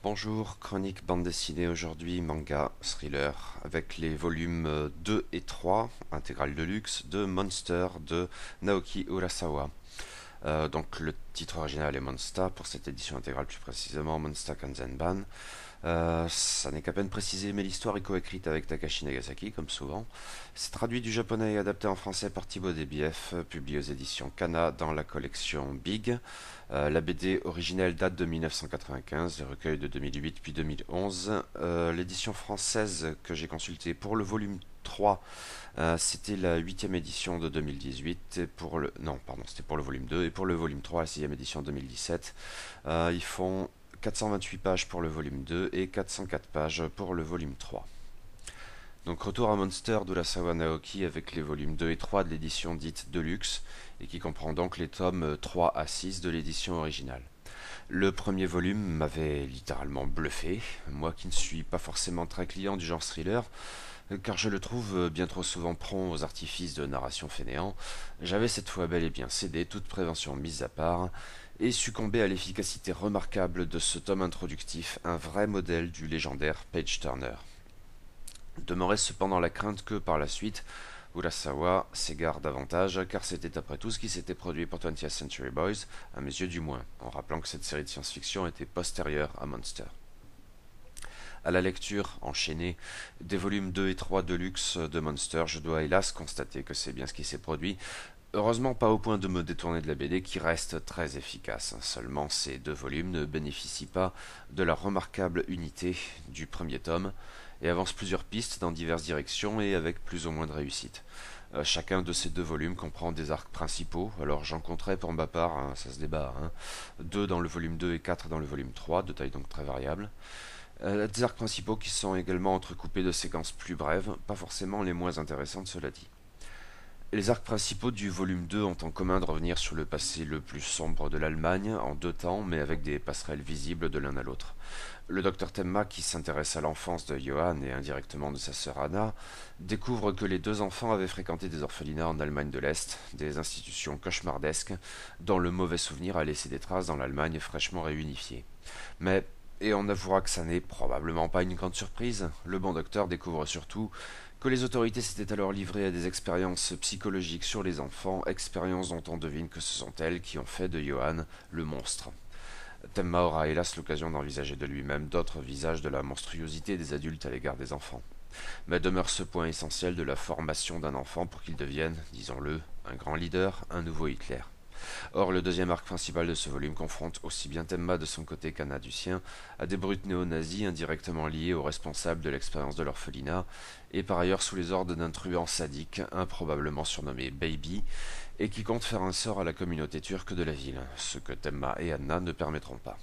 Bonjour, chronique bande dessinée aujourd'hui, manga, thriller, avec les volumes 2 et 3, intégrale de luxe, de Monster de Naoki Urasawa. Donc le titre original est Monster, pour cette édition intégrale plus précisément Monster Kanzenban. Ça n'est qu'à peine précisé, mais l'histoire est coécrite avec Takashi Nagasaki, comme souvent. C'est traduit du japonais et adapté en français par Thibaut Desbief, publié aux éditions Kana dans la collection Big. La BD originelle date de 1995, le recueil de 2008 puis 2011. L'édition française que j'ai consultée pour le volume 3, c'était la huitième édition de 2018. Et pour le... Non, pardon, c'était pour le volume 2. Et pour le volume 3, la sixième édition 2017. Ils font 428 pages pour le volume 2 et 404 pages pour le volume 3. Donc retour à Monster d'Urasawa Naoki avec les volumes 2 et 3 de l'édition dite Deluxe et qui comprend donc les tomes 3 à 6 de l'édition originale. Le premier volume m'avait littéralement bluffé, moi qui ne suis pas forcément très client du genre thriller, car je le trouve bien trop souvent prompt aux artifices de narration fainéant. J'avais cette fois bel et bien cédé, toute prévention mise à part, et succombé à l'efficacité remarquable de ce tome introductif, un vrai modèle du légendaire Page Turner. Demeurait cependant la crainte que, par la suite, Urasawa s'égare davantage, car c'était après tout ce qui s'était produit pour 20th Century Boys, à mes yeux du moins, en rappelant que cette série de science-fiction était postérieure à Monster. À la lecture, enchaînée, des volumes 2 et 3 de luxe de Monster, je dois hélas constater que c'est bien ce qui s'est produit. Heureusement pas au point de me détourner de la BD qui reste très efficace. Seulement ces deux volumes ne bénéficient pas de la remarquable unité du premier tome et avancent plusieurs pistes dans diverses directions et avec plus ou moins de réussite. Chacun de ces deux volumes comprend des arcs principaux, alors j'en compterai pour ma part, hein, ça se débat, hein, 2 dans le volume 2 et 4 dans le volume 3, de taille donc très variable. Des arcs principaux qui sont également entrecoupés de séquences plus brèves, pas forcément les moins intéressantes cela dit. Les arcs principaux du volume 2 ont en commun de revenir sur le passé le plus sombre de l'Allemagne, en deux temps, mais avec des passerelles visibles de l'un à l'autre. Le docteur Temma, qui s'intéresse à l'enfance de Johann et indirectement de sa sœur Anna, découvre que les deux enfants avaient fréquenté des orphelinats en Allemagne de l'Est, des institutions cauchemardesques, dont le mauvais souvenir a laissé des traces dans l'Allemagne fraîchement réunifiée. Mais et on avouera que ça n'est probablement pas une grande surprise, le bon docteur découvre surtout que les autorités s'étaient alors livrées à des expériences psychologiques sur les enfants, expériences dont on devine que ce sont elles qui ont fait de Johann le monstre. Temma aura hélas l'occasion d'envisager de lui-même d'autres visages de la monstruosité des adultes à l'égard des enfants. Mais demeure ce point essentiel de la formation d'un enfant pour qu'il devienne, disons-le, un grand leader, un nouveau Hitler. Or, le deuxième arc principal de ce volume confronte aussi bien Temma de son côté qu'Anna du sien à des brutes néo-nazis indirectement liés aux responsables de l'expérience de l'orphelinat, et par ailleurs sous les ordres d'un truand sadique, improbablement surnommé Baby, et qui compte faire un sort à la communauté turque de la ville, ce que Temma et Anna ne permettront pas.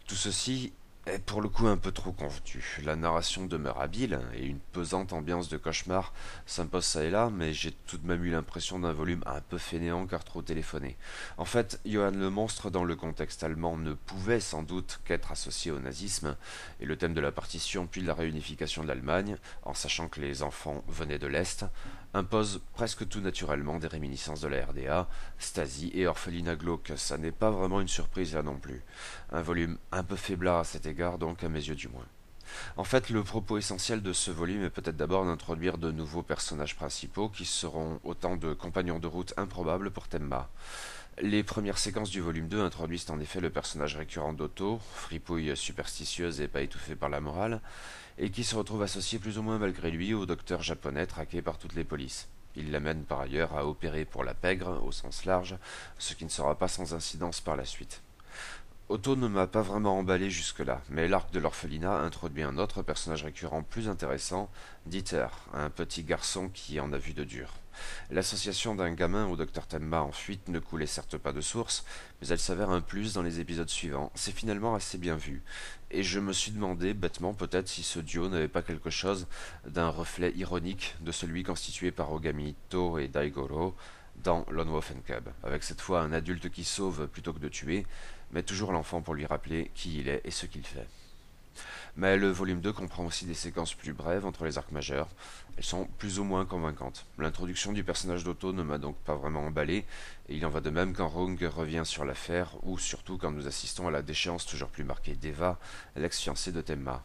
Tout ceci est pour le coup un peu trop convenu. La narration demeure habile et une pesante ambiance de cauchemar s'impose ça et là, mais j'ai tout de même eu l'impression d'un volume un peu fainéant car trop téléphoné. En fait, Johann le monstre dans le contexte allemand ne pouvait sans doute qu'être associé au nazisme, et le thème de la partition puis de la réunification de l'Allemagne, en sachant que les enfants venaient de l'Est, impose presque tout naturellement des réminiscences de la RDA, Stasi et orphelinat glauque. Ça n'est pas vraiment une surprise là non plus. Un volume un peu faiblard à cet égard, donc à mes yeux du moins. En fait, le propos essentiel de ce volume est peut-être d'abord d'introduire de nouveaux personnages principaux qui seront autant de compagnons de route improbables pour Temma. Les premières séquences du volume 2 introduisent en effet le personnage récurrent d'Otto, fripouille superstitieuse et pas étouffée par la morale, et qui se retrouve associé plus ou moins malgré lui au docteur japonais traqué par toutes les polices. Il l'amène par ailleurs à opérer pour la pègre, au sens large, ce qui ne sera pas sans incidence par la suite. Otto ne m'a pas vraiment emballé jusque-là, mais l'arc de l'orphelinat introduit un autre personnage récurrent plus intéressant, Dieter, un petit garçon qui en a vu de dur. L'association d'un gamin au docteur Tenma en fuite ne coulait certes pas de source, mais elle s'avère un plus dans les épisodes suivants. C'est finalement assez bien vu. Et je me suis demandé, bêtement peut-être, si ce duo n'avait pas quelque chose d'un reflet ironique de celui constitué par Ogami Itto et Daigoro dans Lone Wolf and Cub, avec cette fois un adulte qui sauve plutôt que de tuer, mais toujours l'enfant pour lui rappeler qui il est et ce qu'il fait. Mais le volume 2 comprend aussi des séquences plus brèves entre les arcs majeurs. Elles sont plus ou moins convaincantes. L'introduction du personnage d'Otto ne m'a donc pas vraiment emballé, et il en va de même quand Rogue revient sur l'affaire, ou surtout quand nous assistons à la déchéance toujours plus marquée d'Eva, l'ex-fiancée de Tenma.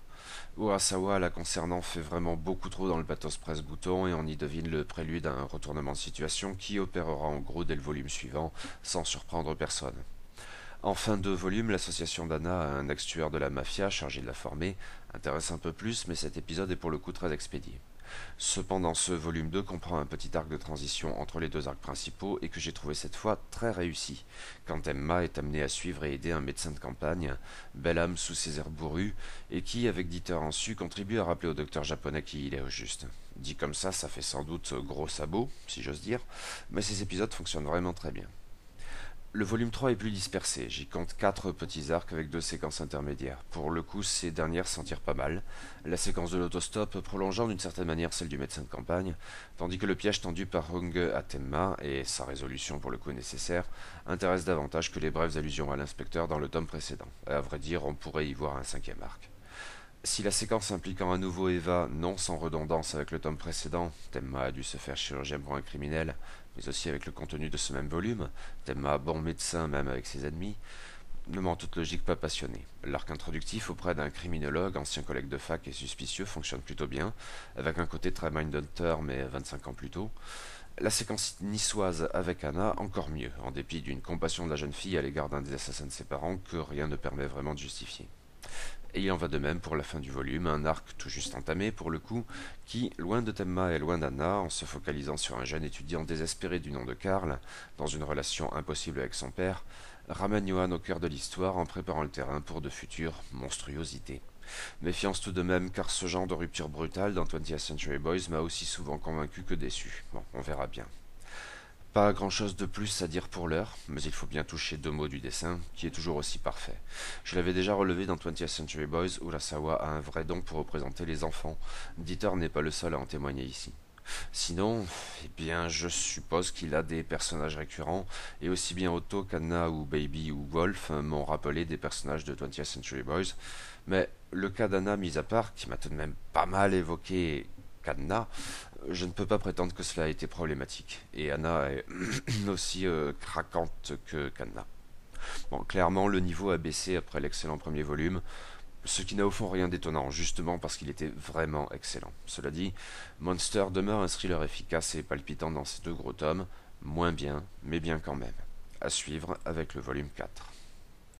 Urasawa, la concernant, fait vraiment beaucoup trop dans le pathos presse-bouton et on y devine le prélude à un retournement de situation qui opérera en gros dès le volume suivant, sans surprendre personne. En fin de volume, l'association d'Anna à un ex-tueur de la mafia chargé de la former intéresse un peu plus, mais cet épisode est pour le coup très expédié. Cependant, ce volume 2 comprend un petit arc de transition entre les deux arcs principaux et que j'ai trouvé cette fois très réussi, quand Emma est amenée à suivre et aider un médecin de campagne, belle âme sous ses airs bourrus, et qui, avec Dieter en su, contribue à rappeler au docteur japonais qui il est au juste. Dit comme ça fait sans doute gros sabot, si j'ose dire, mais ces épisodes fonctionnent vraiment très bien. Le volume 3 est plus dispersé, j'y compte 4 petits arcs avec 2 séquences intermédiaires. Pour le coup, ces dernières s'en tirent pas mal, la séquence de l'autostop prolongeant d'une certaine manière celle du médecin de campagne, tandis que le piège tendu par Hung à Tenma, et sa résolution pour le coup nécessaire, intéresse davantage que les brèves allusions à l'inspecteur dans le tome précédent. À vrai dire, on pourrait y voir un 5e arc. Si la séquence impliquant à nouveau Eva, non sans redondance avec le tome précédent, Tenma a dû se faire chirurgien pour un criminel, mais aussi avec le contenu de ce même volume, Tenma bon médecin même avec ses ennemis, ne m'a en toute logique pas passionné. L'arc introductif auprès d'un criminologue, ancien collègue de fac et suspicieux, fonctionne plutôt bien, avec un côté très Mindhunter mais 25 ans plus tôt. La séquence niçoise avec Anna, encore mieux, en dépit d'une compassion de la jeune fille à l'égard d'un des assassins de ses parents que rien ne permet vraiment de justifier. Et il en va de même pour la fin du volume, un arc tout juste entamé pour le coup, qui, loin de Temma et loin d'Anna, en se focalisant sur un jeune étudiant désespéré du nom de Karl, dans une relation impossible avec son père, ramène Johan au cœur de l'histoire en préparant le terrain pour de futures monstruosités. Méfiance tout de même, car ce genre de rupture brutale dans 20th Century Boys m'a aussi souvent convaincu que déçu. Bon, on verra bien. Pas grand-chose de plus à dire pour l'heure, mais il faut bien toucher 2 mots du dessin, qui est toujours aussi parfait. Je l'avais déjà relevé dans 20th Century Boys, où Urasawa a un vrai don pour représenter les enfants. Dieter n'est pas le seul à en témoigner ici. Sinon, eh bien, je suppose qu'il a des personnages récurrents, et aussi bien Otto qu'Anna ou Baby ou Wolf m'ont rappelé des personnages de 20th Century Boys, mais le cas d'Anna mis à part, qui m'a tout de même pas mal évoqué qu'Anna, je ne peux pas prétendre que cela a été problématique. Et Anna est aussi craquante que qu'Anna. Bon, clairement, le niveau a baissé après l'excellent premier volume, ce qui n'a au fond rien d'étonnant, justement parce qu'il était vraiment excellent. Cela dit, Monster demeure un thriller efficace et palpitant dans ces 2 gros tomes, moins bien, mais bien quand même. À suivre avec le volume 4.